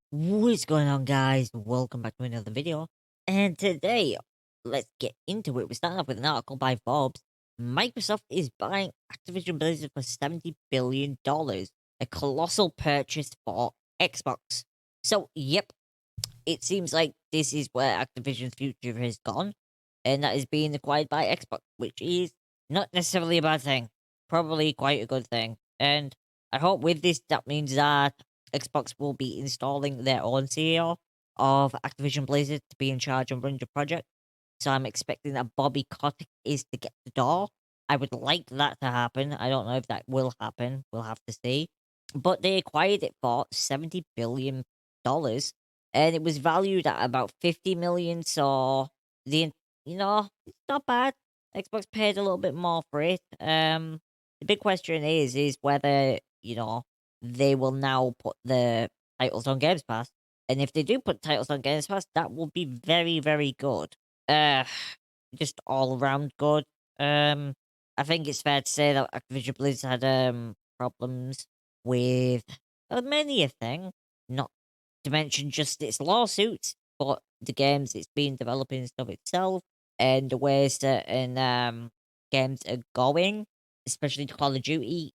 What's going on, guys? Welcome back to another video. And today, let's get into it. We're starting off with an article by Forbes. Microsoft is buying Activision-Blizzard for $70 billion, a colossal purchase for Xbox. So, yep, it seems like this is where Activision's future has gone, and that is being acquired by Xbox, which is not necessarily a bad thing. Probably quite a good thing. And I hope with this, that means that Xbox will be installing their own CEO of Activision Blizzard to be in charge and run the project. So I'm expecting that Bobby Kotick is to get the door. I would like that to happen. I don't know if that will happen. We'll have to see. But they acquired it for $70 billion, and it was valued at about 50 million. So it's not bad. Xbox paid a little bit more for it. The big question is whether they will now put the titles on Games Pass, and if they do put titles on Games Pass, that will be very, very good. Uh, just all around good. Um, I think it's fair to say that Activision Blizzard had problems with many a thing, not to mention just its lawsuits, but the games it's been developing and stuff itself, and the way certain games are going, especially the Call of Duty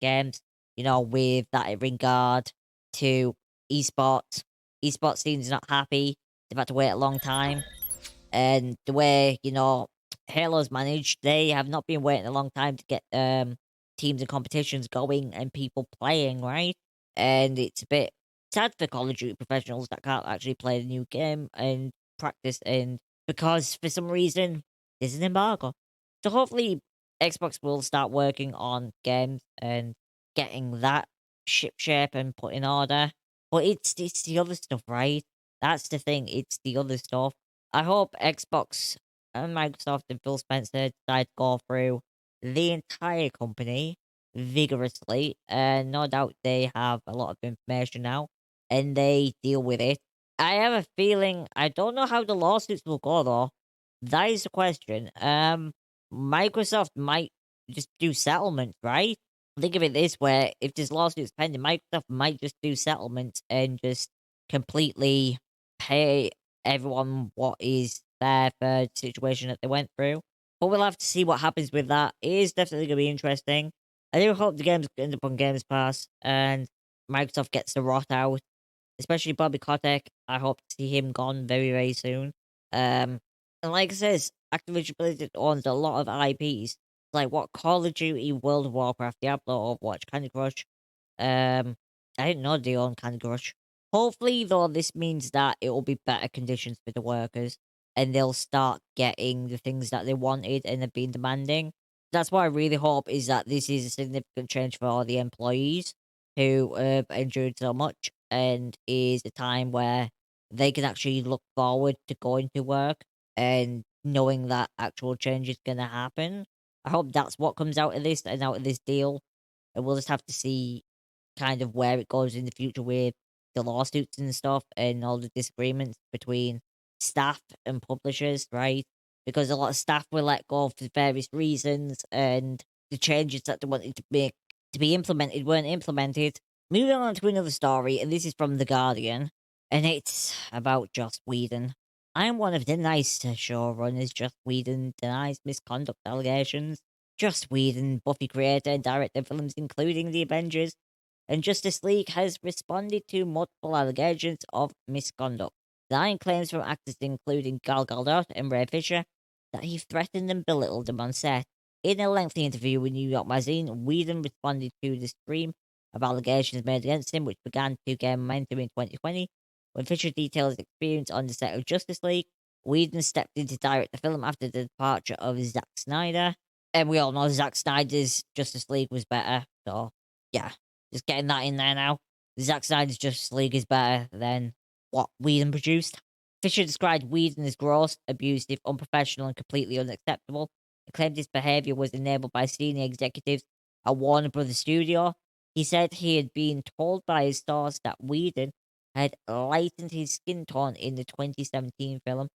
games, with that in regard to esports. Esports teams not happy. They've had to wait a long time. And the way, Halo's managed, they have not been waiting a long time to get teams and competitions going and people playing, right? And it's a bit sad for Call of Duty professionals that can't actually play the new game and practice, and because for some reason there's an embargo. So hopefully Xbox will start working on games and getting that ship shape and put in order. But it's the other stuff, right? That's the thing. It's the other stuff. I hope Xbox and Microsoft and Phil Spencer decide to go through the entire company vigorously, and no doubt they have a lot of information now, and they deal with it. I have a feeling, I don't know how the lawsuits will go though. That is the question. Microsoft might just do settlements, right? Think of it this way: if there's lawsuits pending, Microsoft might just do settlements and just completely pay everyone what is fair for the situation that they went through. But we'll have to see what happens with that. It is definitely going to be interesting. I do hope the games end up on Games Pass and Microsoft gets the rot out, especially Bobby Kotick. I hope to see him gone very, very soon. And like I says, Activision Blizzard owns a lot of IPs, like what Call of Duty, World of Warcraft, Diablo, Overwatch, Candy Crush. I didn't know they own Candy Crush. Hopefully, though, this means that it will be better conditions for the workers, and they'll start getting the things that they wanted and have been demanding. That's what I really hope, is that this is a significant change for all the employees who have endured so much, and is a time where they can actually look forward to going to work and knowing that actual change is going to happen. I hope that's what comes out of this and out of this deal. And we'll just have to see kind of where it goes in the future with the lawsuits and stuff and all the disagreements between staff and publishers, right? Because a lot of staff were let go for various reasons, and the changes that they wanted to make to be implemented weren't implemented. Moving on to another story, and this is from The Guardian, and it's about Joss Whedon. I am one of the nice showrunners. Joss Whedon denies misconduct allegations. Joss Whedon, Buffy creator and director of films including The Avengers and Justice League, has responded to multiple allegations of misconduct, denying claims from actors including Gal Gadot and Ray Fisher that he threatened and belittled them on set. In a lengthy interview with New York Magazine, Whedon responded to the stream of allegations made against him, which began to gain momentum in 2020. When Fisher detailed his experience on the set of Justice League, Whedon stepped in to direct the film after the departure of Zack Snyder. And we all know Zack Snyder's Justice League was better, so yeah, just getting that in there now. Zack Snyder's Justice League is better than what Whedon produced. Fisher described Whedon as gross, abusive, unprofessional, and completely unacceptable. He claimed his behaviour was enabled by senior executives at Warner Brothers Studio. He said he had been told by his source that Whedon had lightened his skin tone in the 2017 film,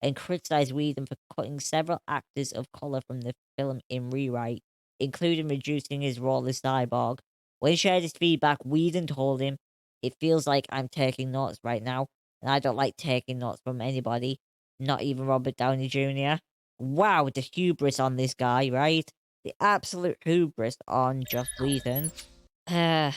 and criticised Whedon for cutting several actors of colour from the film in rewrite, including reducing his role as Cyborg. When he shared his feedback, Whedon told him It feels like I'm taking notes right now, and I don't like taking notes from anybody, not even Robert Downey Jr. Wow, the hubris on this guy, right? The absolute hubris on Joss Whedon. I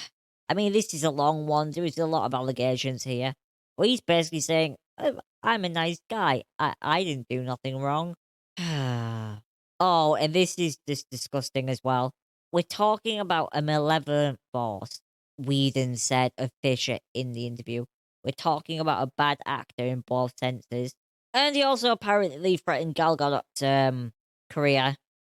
mean, this is a long one. There is a lot of allegations here. Well, he's basically saying, I'm a nice guy. I didn't do nothing wrong. Oh, and this is just disgusting as well. We're talking about a malevolent force, Whedon said of Fisher in the interview. We're talking about a bad actor in both senses. And he also apparently threatened Gal Gadot's career,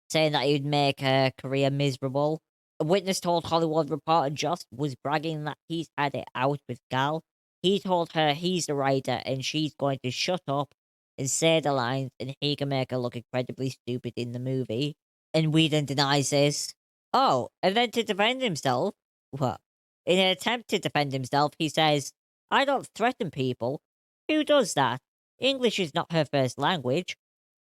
saying that he would make her career miserable. A witness told Hollywood Reporter Joss was bragging that he's had it out with Gal. He told her he's the writer and she's going to shut up and say the lines and he can make her look incredibly stupid in the movie. And Whedon denies this. Oh, and then to defend himself, what? In an attempt to defend himself, he says, I don't threaten people. Who does that? English is not her first language,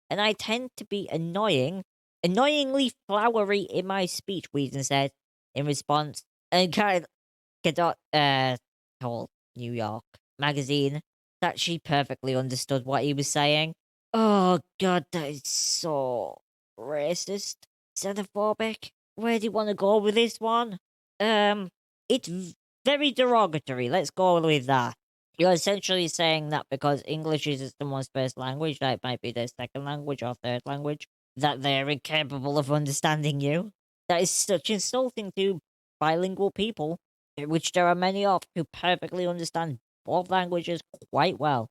and I tend to be annoyingly flowery in my speech, Whedon said in response. And Gadot told New York magazine that she perfectly understood what he was saying. Oh god, that is so racist, xenophobic. Where do you want to go with this one? It's very derogatory. Let's go with that. You're essentially saying that because English isn't someone's first language, that it might be their second language or third language, that they're incapable of understanding you. That is such insulting to bilingual people, which there are many of, who perfectly understand both languages quite well.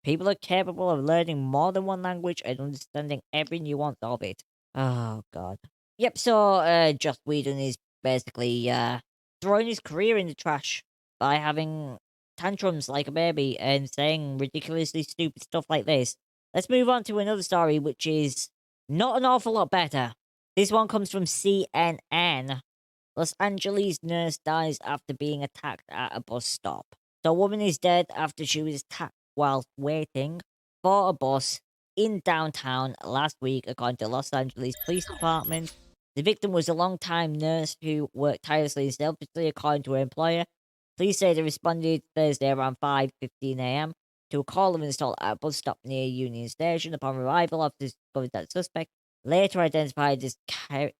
People are capable of learning more than one language and understanding every nuance of it. Oh, God. Yep, so Joss Whedon is basically throwing his career in the trash by having tantrums like a baby and saying ridiculously stupid stuff like this. Let's move on to another story, which is not an awful lot better. This one comes from CNN. Los Angeles nurse dies after being attacked at a bus stop. So a woman is dead after she was attacked while waiting for a bus in downtown last week, according to Los Angeles Police Department. The victim was a long-time nurse who worked tirelessly and selflessly, according to her employer. Police say they responded Thursday around 5:15 a.m. to a call of an assault at a bus stop near Union Station. Upon arrival, officers discovered that the suspect, later identified as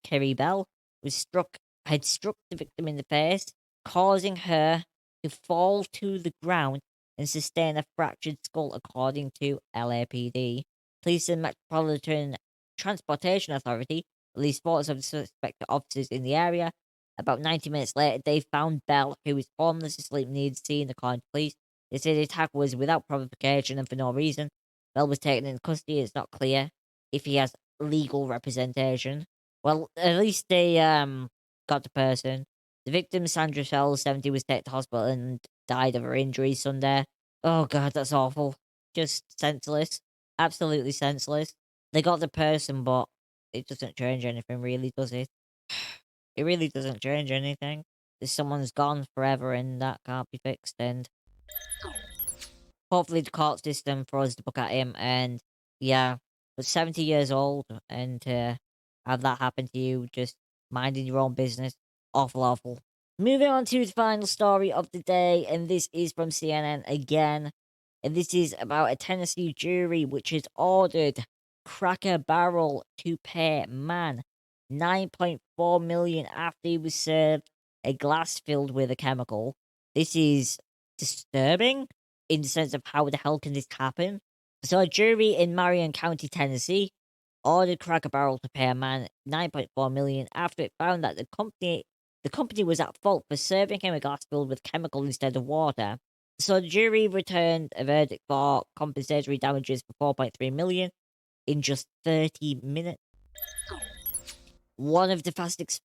Kerry Bell, had struck the victim in the face, causing her to fall to the ground and sustain a fractured skull, according to LAPD. Police and Metropolitan Transportation Authority released photos of the suspected officers in the area. About 90 minutes later, they found Bell, who was homeless, asleep near the scene, according to police. They say the attack was without provocation and for no reason. Bell was taken into custody. It's not clear if he has legal representation. Well, at least they got the person. The victim, Sandra Shell, 70, was taken to hospital and died of her injuries Sunday. Oh god, that's awful. Just senseless. Absolutely senseless. They got the person, but it doesn't change anything, really, does it? It really doesn't change anything. If someone's gone forever and that can't be fixed, and hopefully the court system throws the book at him, and yeah, but 70 years old, and to have that happen to you, just minding your own business, awful, awful. Moving on to the final story of the day, and this is from CNN again, and this is about a Tennessee jury which has ordered Cracker Barrel to pay man $9.4 million after he was served a glass filled with a chemical. This is disturbing in the sense of how the hell can this happen? So a jury in Marion County, Tennessee, ordered Cracker Barrel to pay a man $9.4 million after it found that the company was at fault for serving him a glass filled with chemical instead of water. So the jury returned a verdict for compensatory damages for $4.3 million in just 30 minutes. One of the fastest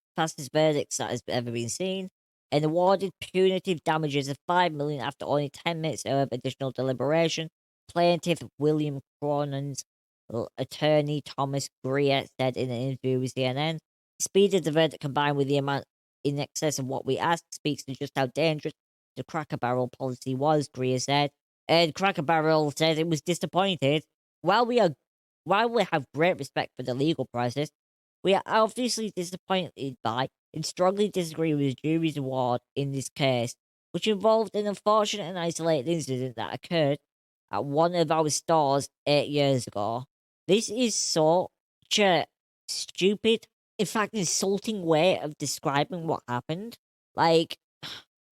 verdicts that has ever been seen, and awarded punitive damages of $5 million after only 10 minutes of additional deliberation. Plaintiff William Cronin's attorney Thomas Greer said in an interview with CNN, "The speed of the verdict combined with the amount in excess of what we asked speaks to just how dangerous the Cracker Barrel policy was," Greer said. And Cracker Barrel said it was disappointed. While we have great respect for the legal process, we are obviously disappointed by and strongly disagree with the jury's award in this case. which involved an unfortunate and isolated incident that occurred at one of our stores 8 years ago. This is such a stupid, in fact, insulting way of describing what happened. Like,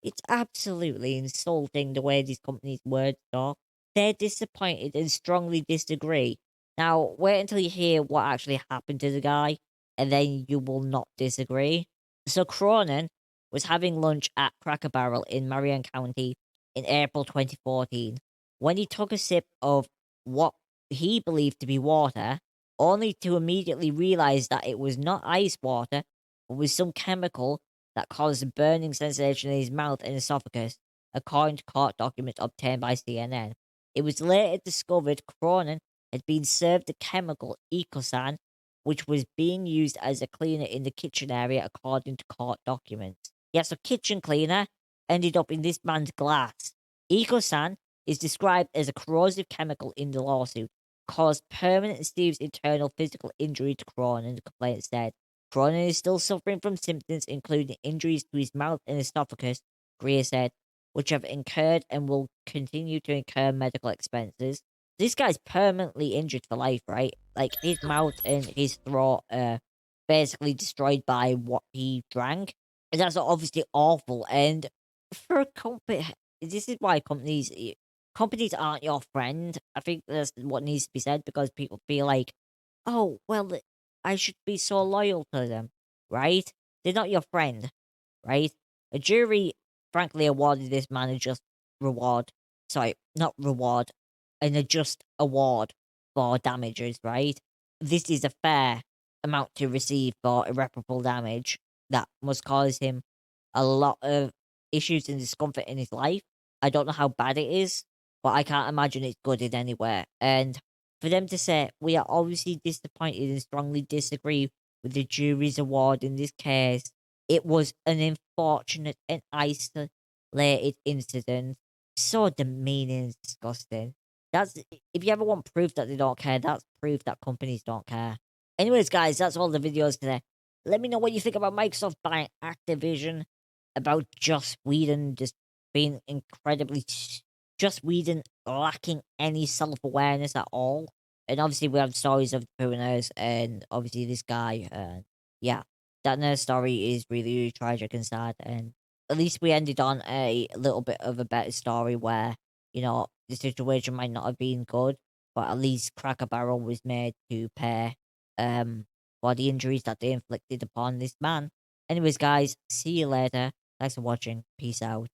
it's absolutely insulting the way these companies words talk. They're disappointed and strongly disagree. Now, wait until you hear what actually happened to the guy, and then you will not disagree. So, Cronin was having lunch at Cracker Barrel in Marion County in April 2014 when he took a sip of what he believed to be water, only to immediately realize that it was not ice water, but was some chemical that caused a burning sensation in his mouth and esophagus, according to court documents obtained by CNN. It was later discovered Cronin had been served the chemical Ecosan, which was being used as a cleaner in the kitchen area, according to court documents. Yeah, so kitchen cleaner ended up in this man's glass. Ecosan is described as a corrosive chemical in the lawsuit, caused permanent and serious internal physical injury to Cronin, the complaint said. Cronin is still suffering from symptoms, including injuries to his mouth and esophagus, Greer said, which have incurred and will continue to incur medical expenses. This guy's permanently injured for life, right? Like, his mouth and his throat are basically destroyed by what he drank. And that's obviously awful. And for a company, this is why companies aren't your friend. I think that's what needs to be said, because people feel like, oh, well, I should be so loyal to them, right? They're not your friend, right? A jury, frankly, awarded this man a just reward. Sorry, not reward, a just award for damages, right? This is a fair amount to receive for irreparable damage that must cause him a lot of issues and discomfort in his life. I don't know how bad it is, but I can't imagine it's good in anywhere. And for them to say, we are obviously disappointed and strongly disagree with the jury's award in this case, it was an unfortunate and isolated incident. So demeaning and disgusting. That's if you ever want proof that they don't care, that's proof that companies don't care. Anyways, guys, that's all the videos today. Let me know what you think about Microsoft buying Activision, about Joss Whedon just being incredibly Joss Whedon lacking any self-awareness at all. And obviously we have stories of the poor nurse and obviously this guy. And yeah, that nurse story is really, really tragic and sad. And at least we ended on a little bit of a better story where, the situation might not have been good, but at least Cracker Barrel was made to pay for the injuries that they inflicted upon this man. Anyways, guys, see you later. Thanks for watching. Peace out.